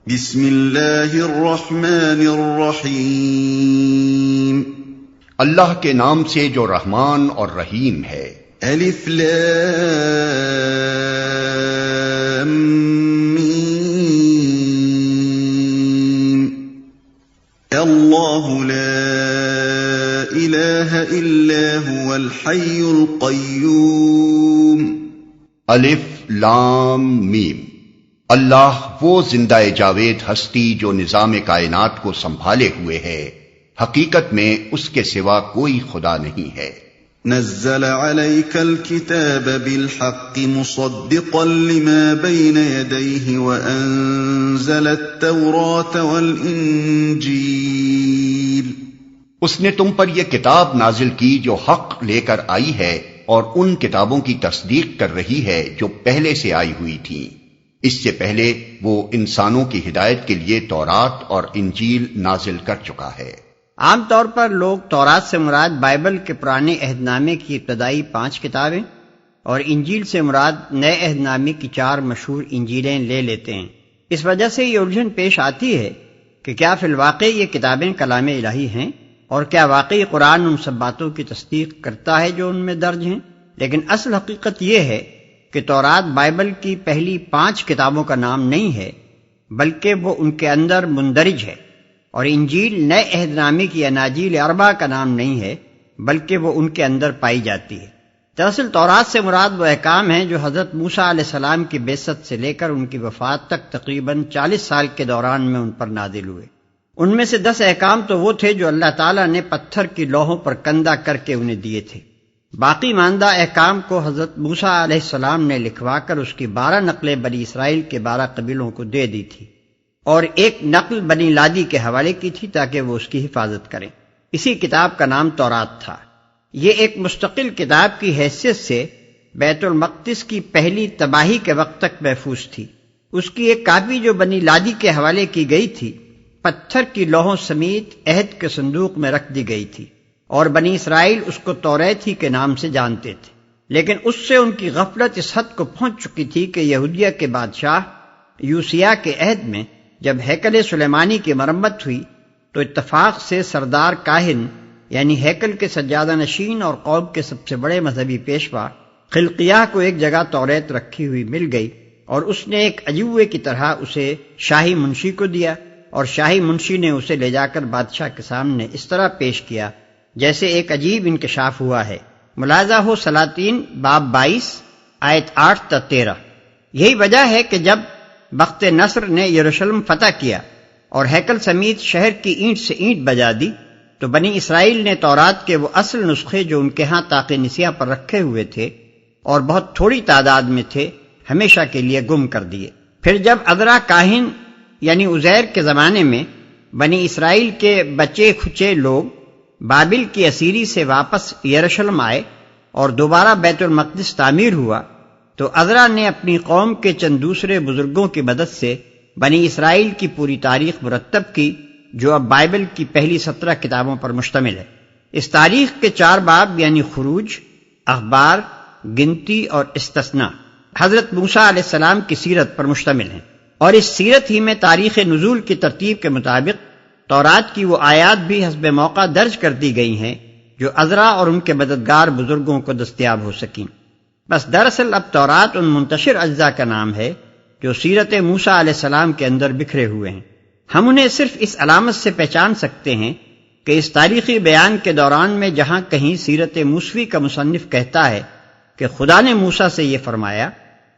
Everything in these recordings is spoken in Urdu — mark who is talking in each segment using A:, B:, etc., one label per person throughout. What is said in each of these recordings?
A: بسم اللہ الرحمن الرحیم،
B: اللہ کے نام سے جو رحمان اور رحیم ہے۔
A: الف لام میم، اللہ لا الہ الا هو الحی القیوم۔
B: الف لام میم، اللہ وہ زندہ جاوید ہستی جو نظام کائنات کو سنبھالے ہوئے ہے، حقیقت میں اس کے سوا کوئی خدا نہیں ہے۔
A: نزل عليك الكتاب بالحق مصدقا لما بين يديه وأنزل التوراة والإنجيل۔
B: اس نے تم پر یہ کتاب نازل کی جو حق لے کر آئی ہے اور ان کتابوں کی تصدیق کر رہی ہے جو پہلے سے آئی ہوئی تھیں۔ اس سے پہلے وہ انسانوں کی ہدایت کے لیے تورات اور انجیل نازل کر چکا ہے۔
C: عام طور پر لوگ تورات سے مراد بائبل کے پرانے عہد نامے کی ابتدائی 5 کتابیں اور انجیل سے مراد نئے عہد نامے کی 4 مشہور انجیلیں لے لیتے ہیں۔ اس وجہ سے یہ الجھن پیش آتی ہے کہ کیا فی الواقع یہ کتابیں کلام الہی ہیں اور کیا واقعی قرآن ان سب باتوں کی تصدیق کرتا ہے جو ان میں درج ہیں؟ لیکن اصل حقیقت یہ ہے کہ تورات بائبل کی پہلی 5 کتابوں کا نام نہیں ہے، بلکہ وہ ان کے اندر مندرج ہے، اور انجیل نئے عہد نامے کی اناجیل 4 کا نام نہیں ہے، بلکہ وہ ان کے اندر پائی جاتی ہے۔ دراصل تورات سے مراد وہ احکام ہیں جو حضرت موسیٰ علیہ السلام کی بعثت سے لے کر ان کی وفات تک تقریباً 40 سال کے دوران میں ان پر نازل ہوئے۔ ان میں سے 10 احکام تو وہ تھے جو اللہ تعالیٰ نے پتھر کی لوحوں پر کندہ کر کے انہیں دیے تھے۔ باقی ماندہ احکام کو حضرت موسیٰ علیہ السلام نے لکھوا کر اس کی 12 نقلیں بنی اسرائیل کے 12 قبیلوں کو دے دی تھی، اور ایک نقل بنی لادی کے حوالے کی تھی تاکہ وہ اس کی حفاظت کریں۔ اسی کتاب کا نام تورات تھا۔ یہ ایک مستقل کتاب کی حیثیت سے بیت المقدس کی پہلی تباہی کے وقت تک محفوظ تھی۔ اس کی ایک کاپی جو بنی لادی کے حوالے کی گئی تھی، پتھر کی لوحوں سمیت عہد کے صندوق میں رکھ دی گئی تھی، اور بنی اسرائیل اس کو توریت ہی کے نام سے جانتے تھے۔ لیکن اس سے ان کی غفلت اس حد کو پہنچ چکی تھی کہ یہودیہ کے بادشاہ یوسیہ کے عہد میں جب ہیکل سلیمانی کی مرمت ہوئی تو اتفاق سے سردار کاہن یعنی ہیکل کے سجادہ نشین اور قوم کے سب سے بڑے مذہبی پیشوا خلقیہ کو ایک جگہ توریت رکھی ہوئی مل گئی، اور اس نے ایک عجوبے کی طرح اسے شاہی منشی کو دیا، اور شاہی منشی نے اسے لے جا کر بادشاہ کے سامنے اس طرح پیش کیا جیسے ایک عجیب انکشاف ہوا ہے۔ ملاحظہ ہو سلاطین باب 22 آیت 8 تا 13۔ یہی وجہ ہے کہ جب بخت نصر نے یروشلم فتح کیا اور ہیکل سمیت شہر کی اینٹ سے اینٹ بجا دی تو بنی اسرائیل نے تورات کے وہ اصل نسخے جو ان کے ہاں طاق نسیہ پر رکھے ہوئے تھے اور بہت تھوڑی تعداد میں تھے ہمیشہ کے لیے گم کر دیے۔ پھر جب عذرا کاہن یعنی عزیر کے زمانے میں بنی اسرائیل کے بچے کھچے لوگ بابل کی اسیری سے واپس یروشلم آئے اور دوبارہ بیت المقدس تعمیر ہوا تو عذرا نے اپنی قوم کے چند دوسرے بزرگوں کی مدد سے بنی اسرائیل کی پوری تاریخ مرتب کی جو اب بائبل کی پہلی 17 کتابوں پر مشتمل ہے۔ اس تاریخ کے 4 باب یعنی خروج، اخبار، گنتی اور استثناء حضرت موسیٰ علیہ السلام کی سیرت پر مشتمل ہیں، اور اس سیرت ہی میں تاریخ نزول کی ترتیب کے مطابق تورات کی وہ آیات بھی حسب موقع درج کر دی گئی ہیں جو عذرا اور ان کے مددگار بزرگوں کو دستیاب ہو سکیں۔ بس دراصل اب تورات ان منتشر اجزاء کا نام ہے جو سیرت موسیٰ علیہ السلام کے اندر بکھرے ہوئے ہیں۔ ہم انہیں صرف اس علامت سے پہچان سکتے ہیں کہ اس تاریخی بیان کے دوران میں جہاں کہیں سیرت موسوی کا مصنف کہتا ہے کہ خدا نے موسیٰ سے یہ فرمایا،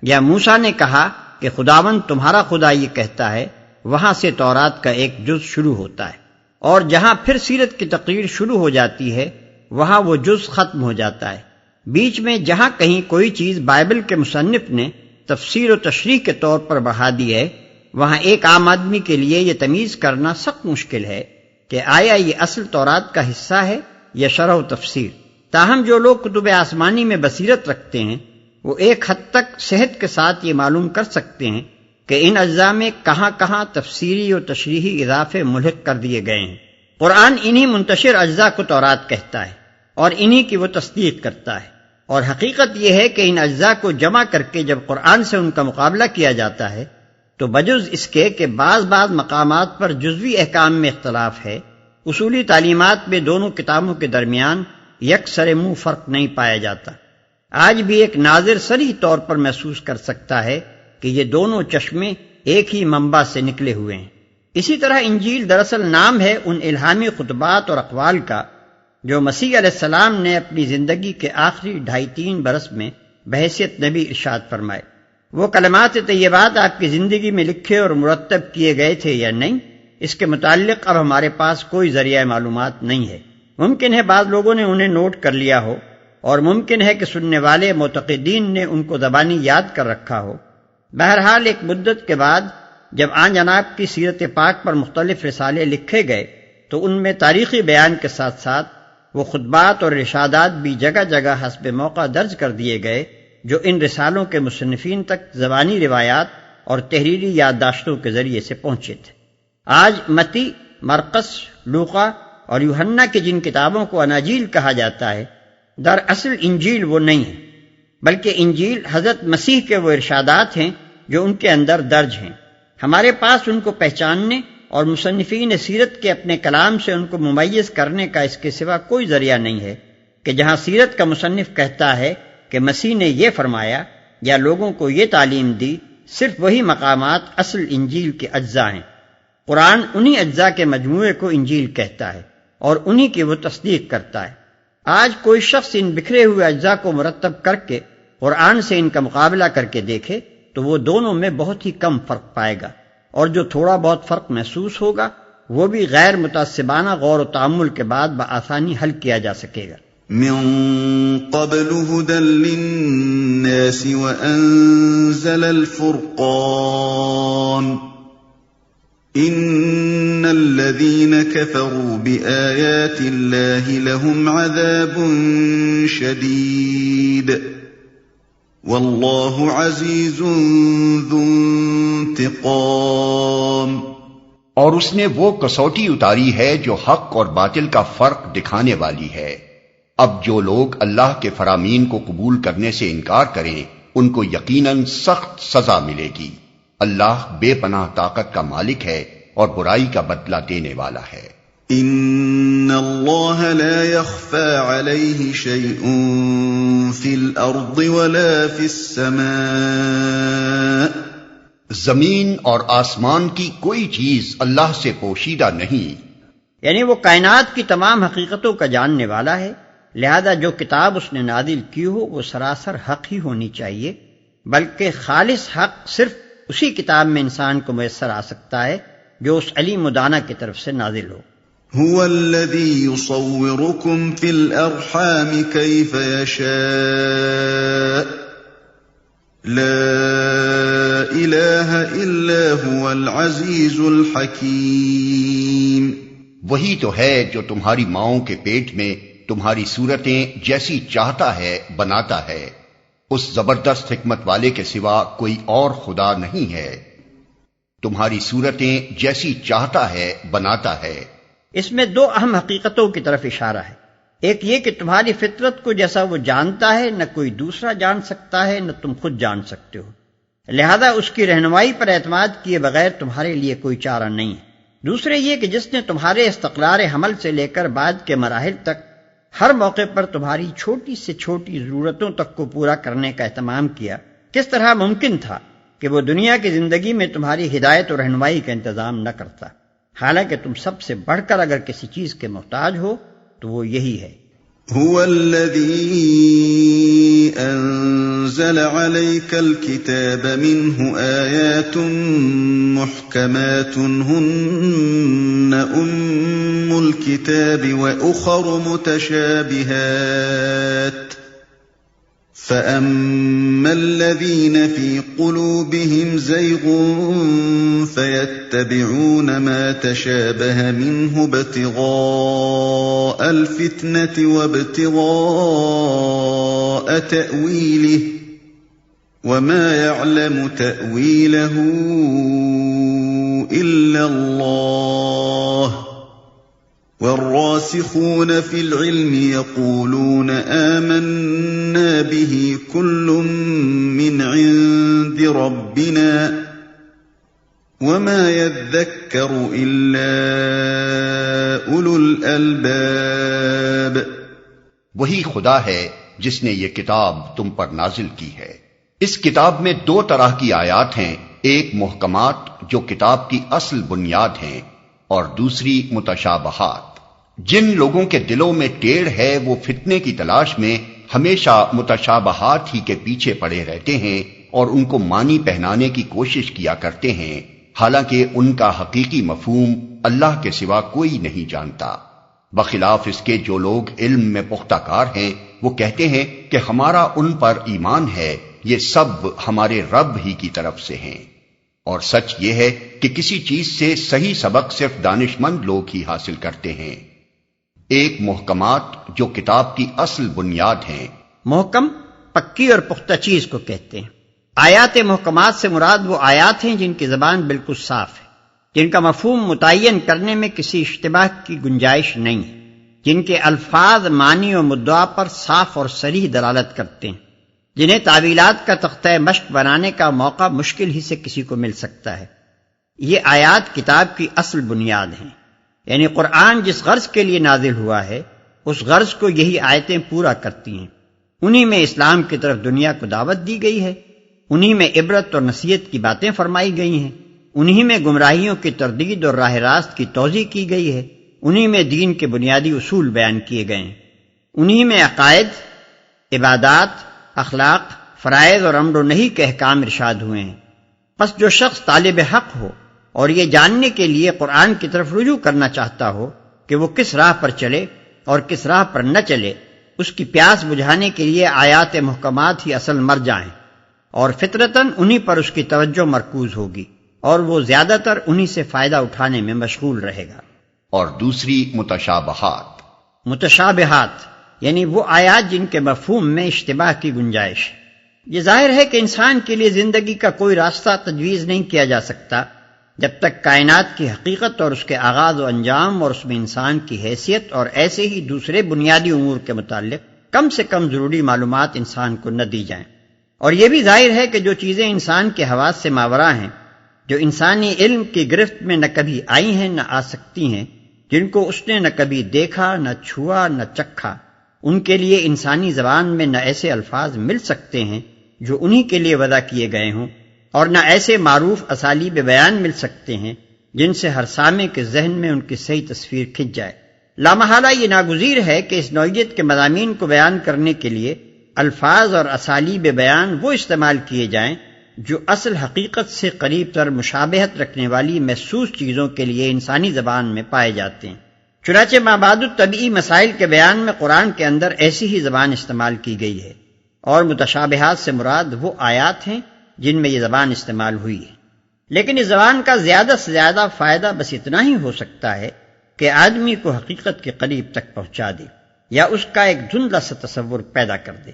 C: یا موسیٰ نے کہا کہ خداوند تمہارا خدا یہ کہتا ہے، وہاں سے تورات کا ایک جز شروع ہوتا ہے، اور جہاں پھر سیرت کی تقریر شروع ہو جاتی ہے وہاں وہ جز ختم ہو جاتا ہے۔ بیچ میں جہاں کہیں کوئی چیز بائبل کے مصنف نے تفسیر و تشریح کے طور پر بڑھا دی ہے وہاں ایک عام آدمی کے لیے یہ تمیز کرنا سخت مشکل ہے کہ آیا یہ اصل تورات کا حصہ ہے یا شرح و تفسیر۔ تاہم جو لوگ کتب آسمانی میں بصیرت رکھتے ہیں وہ ایک حد تک صحت کے ساتھ یہ معلوم کر سکتے ہیں کہ ان اجزاء میں کہاں کہاں تفسیری و تشریحی اضافے ملحق کر دیے گئے ہیں۔ قرآن انہی منتشر اجزاء کو تورات کہتا ہے اور انہی کی وہ تصدیق کرتا ہے، اور حقیقت یہ ہے کہ ان اجزاء کو جمع کر کے جب قرآن سے ان کا مقابلہ کیا جاتا ہے تو بجز اس کے کہ بعض مقامات پر جزوی احکام میں اختلاف ہے، اصولی تعلیمات میں دونوں کتابوں کے درمیان یکسر منہ فرق نہیں پایا جاتا۔ آج بھی ایک ناظر صریح طور پر محسوس کر سکتا ہے کہ یہ دونوں چشمے ایک ہی منبع سے نکلے ہوئے ہیں۔ اسی طرح انجیل دراصل نام ہے ان الہامی خطبات اور اقوال کا جو مسیح علیہ السلام نے اپنی زندگی کے آخری 2.5-3 برس میں بحیثیت نبی ارشاد فرمائے۔ وہ کلمات طیبات آپ کی زندگی میں لکھے اور مرتب کیے گئے تھے یا نہیں، اس کے متعلق اب ہمارے پاس کوئی ذریعہ معلومات نہیں ہے۔ ممکن ہے بعض لوگوں نے انہیں نوٹ کر لیا ہو، اور ممکن ہے کہ سننے والے معتقدین نے ان کو زبانی یاد کر رکھا ہو۔ بہرحال ایک مدت کے بعد جب آن جناب کی سیرت پاک پر مختلف رسالے لکھے گئے تو ان میں تاریخی بیان کے ساتھ ساتھ وہ خطبات اور ارشادات بھی جگہ جگہ حسب موقع درج کر دیے گئے جو ان رسالوں کے مصنفین تک زبانی روایات اور تحریری یادداشتوں کے ذریعے سے پہنچے تھے۔ آج متی، مرقس، لوقا اور یوحنا کی جن کتابوں کو اناجیل کہا جاتا ہے، دراصل انجیل وہ نہیں ہے، بلکہ انجیل حضرت مسیح کے وہ ارشادات ہیں جو ان کے اندر درج ہیں۔ ہمارے پاس ان کو پہچاننے اور مصنفین سیرت کے اپنے کلام سے ان کو ممیز کرنے کا اس کے سوا کوئی ذریعہ نہیں ہے کہ جہاں سیرت کا مصنف کہتا ہے کہ مسیح نے یہ فرمایا یا لوگوں کو یہ تعلیم دی، صرف وہی مقامات اصل انجیل کے اجزاء ہیں۔ قرآن انہی اجزاء کے مجموعے کو انجیل کہتا ہے اور انہی کی وہ تصدیق کرتا ہے۔ آج کوئی شخص ان بکھرے ہوئے اجزاء کو مرتب کر کے قرآن سے ان کا مقابلہ کر کے دیکھے تو وہ دونوں میں بہت ہی کم فرق پائے گا، اور جو تھوڑا بہت فرق محسوس ہوگا وہ بھی غیر متعصبانہ غور و تأمل کے بعد بآسانی حل کیا جا سکے گا۔
A: من قبل هدى للناس وأنزل الفرقان إن الذين كفروا بآيات الله لهم عذاب شديد والله عزيز ذو انتقام۔
B: اور اس نے وہ کسوٹی اتاری ہے جو حق اور باطل کا فرق دکھانے والی ہے۔ اب جو لوگ اللہ کے فرامین کو قبول کرنے سے انکار کریں ان کو یقیناً سخت سزا ملے گی۔ اللہ بے پناہ طاقت کا مالک ہے اور برائی کا بدلہ دینے والا ہے۔
A: ان اللہ لا يخفى عليه شيء في الارض ولا في السماء۔
B: زمین اور آسمان کی کوئی چیز اللہ سے پوشیدہ نہیں،
C: یعنی وہ کائنات کی تمام حقیقتوں کا جاننے والا ہے، لہذا جو کتاب اس نے نازل کی ہو وہ سراسر حق ہی ہونی چاہیے، بلکہ خالص حق صرف اسی کتاب میں انسان کو میسر آ سکتا ہے جو اس علیم و دانا کی طرف سے نازل ہو۔
A: هو الذي يصوركم في الارحام كيف يشاء لا الہ الا هو العزیز الحکیم۔
B: وہی تو ہے جو تمہاری ماؤں کے پیٹ میں تمہاری صورتیں جیسی چاہتا ہے بناتا ہے، اس زبردست حکمت والے کے سوا کوئی اور خدا نہیں ہے۔ تمہاری صورتیں جیسی چاہتا ہے بناتا ہے۔
C: اس میں دو اہم حقیقتوں کی طرف اشارہ ہے، ایک یہ کہ تمہاری فطرت کو جیسا وہ جانتا ہے نہ کوئی دوسرا جان سکتا ہے نہ تم خود جان سکتے ہو، لہذا اس کی رہنمائی پر اعتماد کیے بغیر تمہارے لیے کوئی چارہ نہیں ہے۔ دوسرے یہ کہ جس نے تمہارے استقرار حمل سے لے کر بعد کے مراحل تک ہر موقع پر تمہاری چھوٹی سے چھوٹی ضرورتوں تک کو پورا کرنے کا اہتمام کیا، کس طرح ممکن تھا کہ وہ دنیا کی زندگی میں تمہاری ہدایت اور رہنمائی کا انتظام نہ کرتا؟ حالانکہ تم سب سے بڑھ کر اگر کسی چیز کے محتاج ہو تو وہ یہی ہے۔
A: هو الذي أنزل عليك الكتاب منه آيات محكمات هن أم الكتاب وأخر متشابهات فأما الذين في قلوبهم زيغ فيتبعون ما تشابه منه ابتغاء الفتنة وابتغاء تأويله وما يعلم تأويله إلا الله والراسخون في العلم يقولون آمنا به كل من عند ربنا وما يذكر إلا أولو الألباب۔
B: وہی خدا ہے جس نے یہ کتاب تم پر نازل کی ہے۔ اس کتاب میں دو طرح کی آیات ہیں، ایک محکمات جو کتاب کی اصل بنیاد ہیں، اور دوسری متشابہات۔ جن لوگوں کے دلوں میں ٹیڑھ ہے وہ فتنے کی تلاش میں ہمیشہ متشابہات ہی کے پیچھے پڑے رہتے ہیں اور ان کو معنی پہنانے کی کوشش کیا کرتے ہیں، حالانکہ ان کا حقیقی مفہوم اللہ کے سوا کوئی نہیں جانتا۔ بخلاف اس کے جو لوگ علم میں پختہ کار ہیں وہ کہتے ہیں کہ ہمارا ان پر ایمان ہے، یہ سب ہمارے رب ہی کی طرف سے ہیں۔ اور سچ یہ ہے کہ کسی چیز سے صحیح سبق صرف دانش مند لوگ ہی حاصل کرتے ہیں۔ ایک محکمات جو کتاب کی اصل بنیاد ہیں۔
C: محکم پکی اور پختہ چیز کو کہتے ہیں۔ آیات محکمات سے مراد وہ آیات ہیں جن کی زبان بالکل صاف ہے، جن کا مفہوم متعین کرنے میں کسی اشتباہ کی گنجائش نہیں ہے، جن کے الفاظ معنی و مدعا پر صاف اور صریح دلالت کرتے ہیں، جنہیں تعویلات کا تختہ مشق بنانے کا موقع مشکل ہی سے کسی کو مل سکتا ہے۔ یہ آیات کتاب کی اصل بنیاد ہیں، یعنی قرآن جس غرض کے لیے نازل ہوا ہے اس غرض کو یہی آیتیں پورا کرتی ہیں۔ انہی میں اسلام کی طرف دنیا کو دعوت دی گئی ہے، انہی میں عبرت اور نصیحت کی باتیں فرمائی گئی ہیں، انہی میں گمراہیوں کی تردید اور راہ راست کی توضیح کی گئی ہے، انہی میں دین کے بنیادی اصول بیان کیے گئے ہیں، انہی میں عقائد، عبادات، اخلاق، فرائض اور امر و نہی کے احکام ارشاد ہوئے ہیں۔ پس جو شخص طالب حق ہو اور یہ جاننے کے لیے قرآن کی طرف رجوع کرنا چاہتا ہو کہ وہ کس راہ پر چلے اور کس راہ پر نہ چلے، اس کی پیاس بجھانے کے لیے آیات محکمات ہی اصل مرجع ہیں، اور فطرتاً انہی پر اس کی توجہ مرکوز ہوگی اور وہ زیادہ تر انہی سے فائدہ اٹھانے میں مشغول رہے گا۔
B: اور دوسری متشابہات۔
C: متشابہات یعنی وہ آیات جن کے مفہوم میں اشتباہ کی گنجائش ہے۔ یہ ظاہر ہے کہ انسان کے لیے زندگی کا کوئی راستہ تجویز نہیں کیا جا سکتا جب تک کائنات کی حقیقت اور اس کے آغاز و انجام اور اس میں انسان کی حیثیت اور ایسے ہی دوسرے بنیادی امور کے متعلق کم سے کم ضروری معلومات انسان کو نہ دی جائیں۔ اور یہ بھی ظاہر ہے کہ جو چیزیں انسان کے حواس سے ماورا ہیں، جو انسانی علم کی گرفت میں نہ کبھی آئی ہیں نہ آ سکتی ہیں، جن کو اس نے نہ کبھی دیکھا، نہ چھوا، نہ چکھا، ان کے لیے انسانی زبان میں نہ ایسے الفاظ مل سکتے ہیں جو انہی کے لیے وضع کیے گئے ہوں، اور نہ ایسے معروف اسالیب بیان مل سکتے ہیں جن سے ہر سامع کے ذہن میں ان کی صحیح تصویر کھنچ جائے۔ لامحالہ یہ ناگزیر ہے کہ اس نوعیت کے مضامین کو بیان کرنے کے لیے الفاظ اور اسالیب بیان وہ استعمال کیے جائیں جو اصل حقیقت سے قریب تر مشابہت رکھنے والی محسوس چیزوں کے لیے انسانی زبان میں پائے جاتے ہیں۔ چنانچہ مابعد الطبعی مسائل کے بیان میں قرآن کے اندر ایسی ہی زبان استعمال کی گئی ہے، اور متشابہات سے مراد وہ آیات ہیں جن میں یہ زبان استعمال ہوئی ہے۔ لیکن اس زبان کا زیادہ سے زیادہ فائدہ بس اتنا ہی ہو سکتا ہے کہ آدمی کو حقیقت کے قریب تک پہنچا دے یا اس کا ایک دھندلا سا تصور پیدا کر دے۔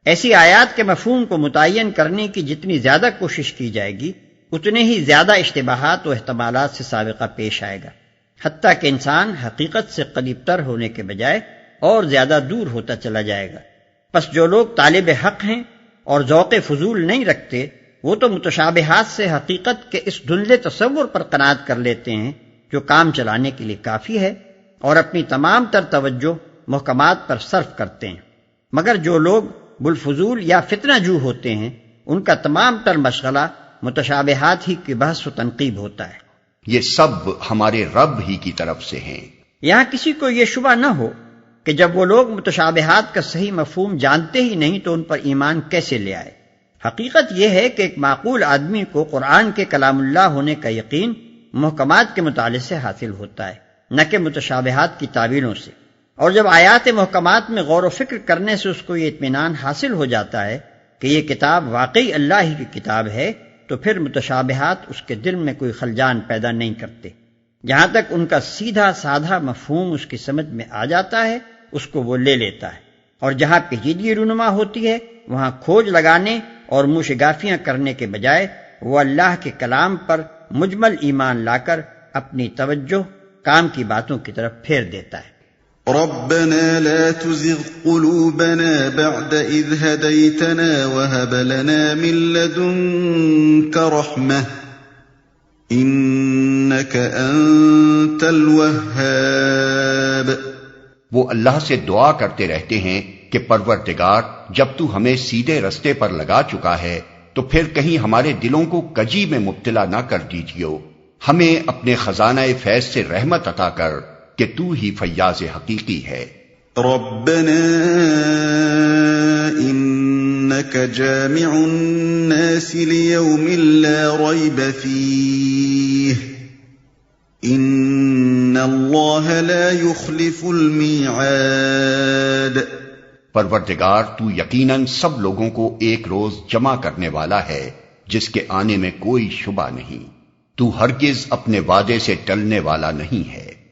C: ایسی آیات کے مفہوم کو متعین کرنے کی جتنی زیادہ کوشش کی جائے گی اتنے ہی زیادہ اشتباہات و احتمالات سے سابقہ پیش آئے گا، حتیٰ کہ انسان حقیقت سے قریب تر ہونے کے بجائے اور زیادہ دور ہوتا چلا جائے گا۔ پس جو لوگ طالب حق ہیں اور ذوق فضول نہیں رکھتے وہ تو متشابہات سے حقیقت کے اس دھندلے تصور پر قناعت کر لیتے ہیں جو کام چلانے کے لیے کافی ہے، اور اپنی تمام تر توجہ محکمات پر صرف کرتے ہیں۔ مگر جو لوگ بالفضول یا فتنہ جو ہوتے ہیں ان کا تمام تر مشغلہ متشابہات ہی کی بحث و تنقیب ہوتا ہے۔
B: یہ سب ہمارے رب ہی کی طرف سے ہیں۔
C: یہاں کسی کو یہ شبہ نہ ہو کہ جب وہ لوگ متشابہات کا صحیح مفہوم جانتے ہی نہیں تو ان پر ایمان کیسے لے آئے۔ حقیقت یہ ہے کہ ایک معقول آدمی کو قرآن کے کلام اللہ ہونے کا یقین محکمات کے مطالعے سے حاصل ہوتا ہے، نہ کہ متشابہات کی تعبیروں سے۔ اور جب آیات محکمات میں غور و فکر کرنے سے اس کو یہ اطمینان حاصل ہو جاتا ہے کہ یہ کتاب واقعی اللہ ہی کی کتاب ہے، تو پھر متشابہات اس کے دل میں کوئی خلجان پیدا نہیں کرتے۔ جہاں تک ان کا سیدھا سادھا مفہوم اس کی سمجھ میں آ جاتا ہے اس کو وہ لے لیتا ہے، اور جہاں پیچیدگی رونما ہوتی ہے وہاں کھوج لگانے اور منہ شگافیاں کرنے کے بجائے وہ اللہ کے کلام پر مجمل ایمان لا کر اپنی توجہ کام کی باتوں کی طرف پھیر دیتا ہے۔
A: ربنا لا تزغ قلوبنا بعد إذ هديتنا وهب لنا من لدنك رحمة إنك أنت الوهاب.
B: وہ اللہ سے دعا کرتے رہتے ہیں کہ پروردگار جب تو ہمیں سیدھے رستے پر لگا چکا ہے تو پھر کہیں ہمارے دلوں کو کجی میں مبتلا نہ کر دیجیو، ہمیں اپنے خزانہ فیض سے رحمت عطا کر کہ تو ہی فیاض حقیقی ہے.
A: ربنا إنك جامع الناس ليوم لا ريب فيه إن الله لا يخلف الميعاد.
B: پروردگار تو یقیناً سب لوگوں کو ایک روز جمع کرنے والا ہے جس کے آنے میں کوئی شبہ نہیں، تو ہرگز اپنے وعدے سے ٹلنے والا نہیں ہے.